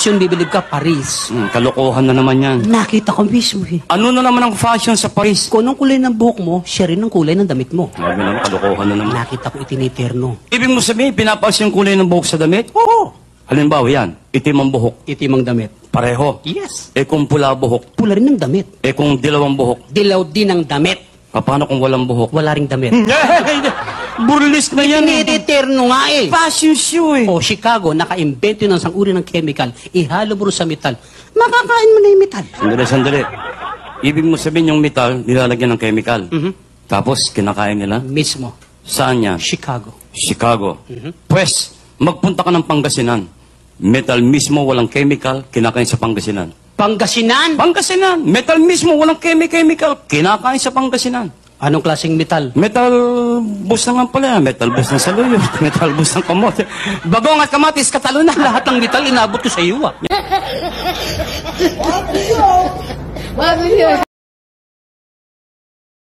fashion, bibilib ka, Paris. Kalokohan na naman yan. Nakita ko mismo eh. Ano na naman ang fashion sa Paris? Kung anong kulay ng buhok mo, siya rin ang kulay ng damit mo. Grabe naman, kalokohan na naman. Nakita ko itiniterno. Ibig mo sabihin, pinapas yung kulay ng buhok sa damit? Oo. Halimbawa yan, itim ang buhok. Itim ang damit. Pareho. Yes. Kung pula buhok. Pula rin ang damit. Kung dilawang buhok. Dilaw din ang damit. Paano kung walang buhok? Wala ring damit. Burlesque na yan. Itiniterno nga eh. Fashion show eh. O Chicago, naka-invento ng isang uri ng chemical. Ihalo mo sa metal. Makakain mo na yung metal. Sandali. Ibig mo sabihin yung metal, nilalagyan ng chemical. Tapos, kinakain nila? Mismo. Saan yan? Chicago. Chicago. Pwes, magpunta ka ng Pangasinan. Metal mismo, walang chemical, kinakain sa Pangasinan. Pangasinan? Pangasinan! Metal mismo, walang chemical, kinakain sa Pangasinan. Anong klaseng metal? Metal bus na nga pala. Metal bus ng saluyot. Metal bus ng kamote. Bagong at kamatis, katalo na. Lahat ng metal, inabot ko sa iyo ah.